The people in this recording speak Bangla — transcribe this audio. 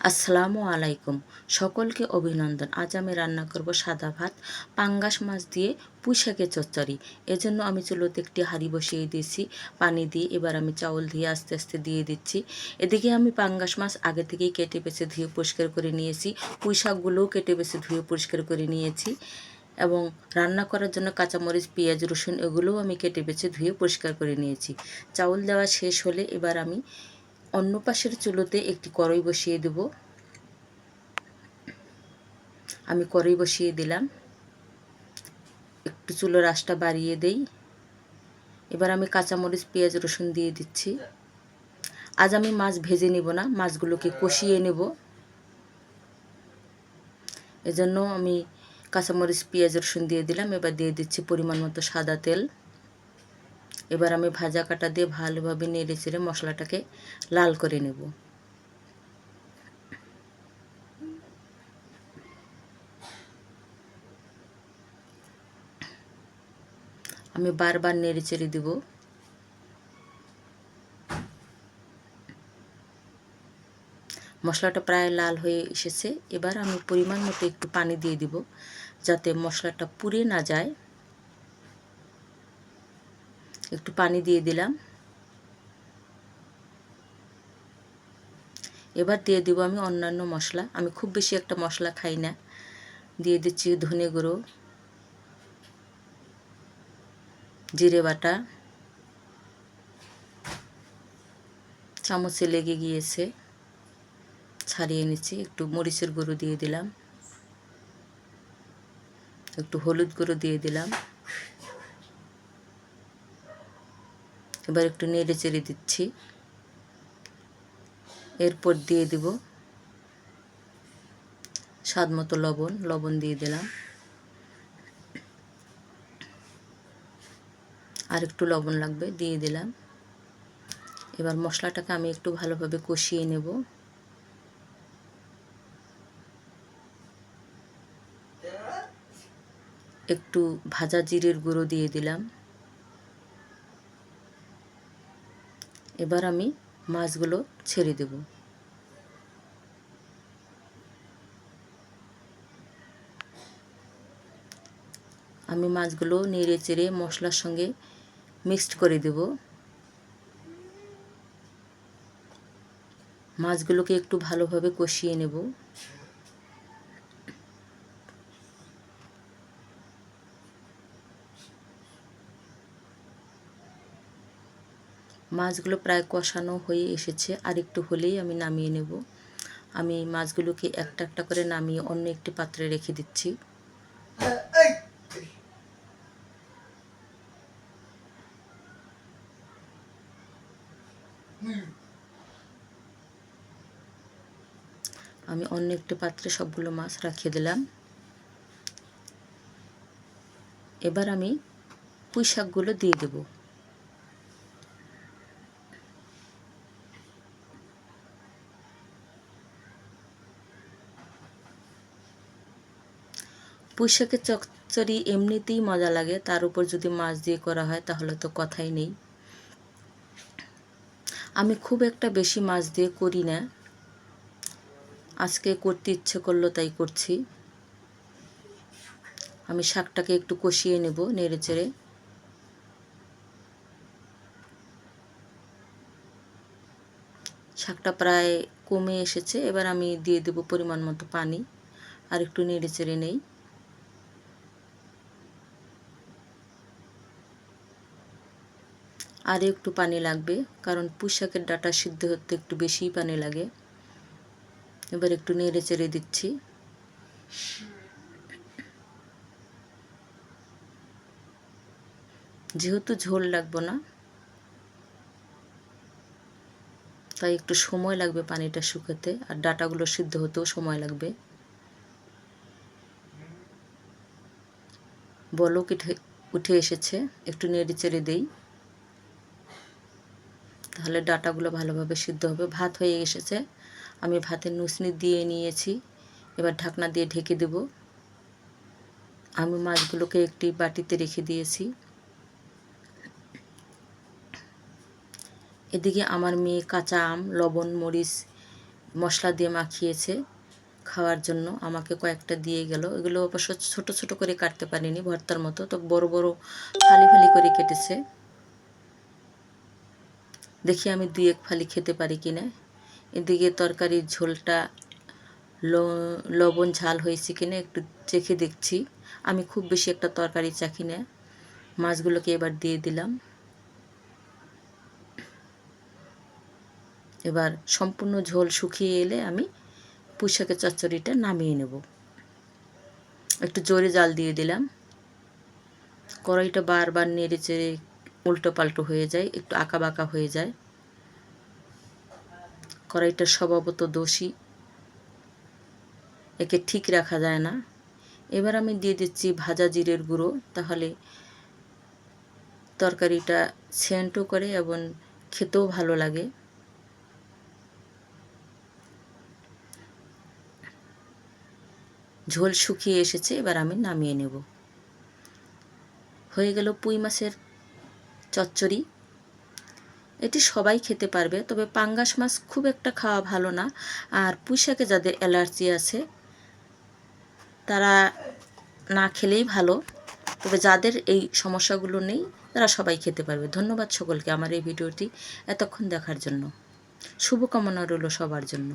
আসসালামু আলাইকুম। সকলকে অভিনন্দন। আজ আমি রান্না করব সাদা ভাত, পাঙ্গাস মাছ দিয়ে পুঁইশাকের চচ্চড়ি। এজন্য আমি চুলোতে একটি হাঁড়ি বসিয়ে দিয়েছি পানি দিয়ে। এবার আমি চাউল দিয়ে আস্তে আস্তে দিয়ে দিচ্ছি। এদিকে আমি পাঙ্গাস মাছ আগে থেকেই কেটে বেছে ধুয়ে পরিষ্কার করে নিয়েছি। পুঁইশাকগুলোও কেটে বেছে ধুয়ে পরিষ্কার করে নিয়েছি এবং রান্না করার জন্য কাঁচামরিচ, পেঁয়াজ, রসুন এগুলোও আমি কেটে বেছে ধুয়ে পরিষ্কার করে নিয়েছি। চাউল দেওয়া শেষ হলে এবার আমি অন্য পাশের চুলোতে একটি কড়াই বসিয়ে দেব। আমি কড়াই বসিয়ে দিলাম, একটু চুলোর আঁচটা বাড়িয়ে দেই। এবার আমি কাঁচামরিচ, পেঁয়াজ, রসুন দিয়ে দিচ্ছি। আজ আমি মাছ ভেজে নেব না, মাছগুলোকে কষিয়ে নেব। এজন্য আমি কাঁচামরিচ, পেঁয়াজ, রসুন দিয়ে দিলাম। এবার দিয়ে দিচ্ছি পরিমাণ মতো সাদা তেল। এবার আমি ভাজা কাটা দিয়ে ভালোভাবে নেড়ে চেড়ে মশলাটাকে লাল করে নেব। আমি বারবার নেড়ে চেড়ে দেব। মশলাটা প্রায় লাল হয়ে এসেছে। এবার আমি পরিমাণ মতো একটু পানি দিয়ে দিব যাতে মশলাটা পুড়ে না যায়। একটু পানি দিয়ে দিলাম। এবার দিয়ে দিব আমি অন্যান্য মশলা। আমি খুব বেশি একটা মশলা খাই না। দিয়ে দিচ্ছি ধনে গুঁড়ো, জিরে বাটা, চামচে লেগে গিয়েছে, ছাড়িয়ে নিচ্ছি। একটু মরিচের গুঁড়ো দিয়ে দিলাম, একটু হলুদ গুঁড়ো দিয়ে দিলাম। এবার একটু নেড়ে চেড়ে দিচ্ছি। এরপর দিয়ে দিব স্বাদ মতো লবণ দিয়ে দিলাম। আর একটু লবণ লাগবে, দিয়ে দিলাম। এবার মশলাটাকে আমি একটু ভালোভাবে কষিয়ে নেব। একটু ভাজা জিরের গুঁড়ো দিয়ে দিলাম। এবার আমি মাছগুলো ছেড়ে দেব। আমি মাছগুলো নেড়ে চেড়ে মশলার সঙ্গে মিক্সড করে দেব। মাছগুলোকে একটু ভালোভাবে কষিয়ে নেব। মাছগুলো প্রায় কষানো হয়ে এসেছে, আর একটু হলেই আমি নামিয়ে নেব। আমি মাছগুলোকে একটা একটা করে নামিয়ে অন্য একটি পাত্রে রেখে দিচ্ছি। আমি অন্য একটি পাত্রে সবগুলো মাছ রাখিয়ে দিলাম। এবার আমি পুঁই শাকগুলো দিয়ে দেব। পুঁই শাকের চচ্চড়ি এমনিতেই মজা লাগে, তার উপর যদি মাছ দিয়ে করা হয় তাহলে তো কথাই নেই। আমি খুব একটা বেশি মাছ দিয়ে করি না, আজকে করতে ইচ্ছে করলো তাই করছি। আমি শাকটাকে একটু কষিয়ে নেব নেড়ে চেড়ে। শাকটা প্রায় কমে এসেছে। এবার আমি দিয়ে দেব পরিমাণ মতো পানি, আর একটু নেড়ে চেড়ে নেই। আর একটু পানি লাগবে, কারণ পুঁই শাকের ডাঁটা সিদ্ধ হতে একটু বেশিই পানি লাগে। এবার একটু নেড়ে চেড়ে দিচ্ছি। যেহেতু ঝোল লাগবে না, তাই একটু সময় লাগবে পানিটা শুকাতে, আর ডাঁটাগুলো সিদ্ধ হতেও সময় লাগবে। বলক উঠে এসেছে, একটু নেড়ে চেড়ে দেই, তাহলে ডাঁটাগুলো ভালোভাবে সিদ্ধ হবে। ভাত হয়ে এসেছে, আমি ভাতের নুসনি দিয়ে নিয়েছি। এবার ঢাকনা দিয়ে ঢেকে দেব। আমি মাছগুলোকে একটি বাটিতে রেখে দিয়েছি। এদিকে আমার মেয়ে কাঁচা আম, লবণ, মরিচ মশলা দিয়ে মাখিয়েছে খাওয়ার জন্য, আমাকে কয়েকটা দিয়ে গেল। এগুলো অবশ্য ছোট ছোট করে কাটতে পারিনি ভর্তার মতো, তো বড় বড় ফালি ফালি করে কেটেছে। দেখি আমি 2-1 ফালি খেতে পারি কিনা। এদিকে তরকারির ঝোলটা লবণ ঝাল হয়েছে কিনা একটু চেখে দেখছি। আমি খুব বেশি একটা তরকারি চাখি না। মাছগুলোকে এবার দিয়ে দিলাম। এবার সম্পূর্ণ ঝোল শুকিয়ে এলে আমি পুঁইশাকের চচ্চড়িটা নামিয়ে নেব। একটু জোরে জাল দিয়ে দিলাম। কড়াইটা বারবার নেড়ে চেড়ে উল্টো পাল্টো হয়ে যায়, একটু আঁকা বাঁকা হয়ে যায়। কড়াইটার স্বভাবত দোষী, একে ঠিক রাখা যায় না। এবার আমি দিয়ে দিচ্ছি ভাজা জিরের গুঁড়ো, তাহলে তরকারিটা সেন্টও করে এবং খেতেও ভালো লাগে। ঝোল শুকিয়ে এসেছে, এবার আমি নামিয়ে নেব। হয়ে গেল পুঁই মাছের চচ্চড়ি। এটি সবাই খেতে পারবে, তবে পাঙ্গাস মাছ খুব একটা খাওয়া ভালো না। আর পুঁইশাকে যাদের অ্যালার্জি আছে তারা না খেলেই ভালো, তবে যাদের এই সমস্যাগুলো নেই তারা সবাই খেতে পারবে। ধন্যবাদ সকলকে আমার এই ভিডিওটি এতক্ষণ দেখার জন্য। শুভকামনা রইল সবার জন্য।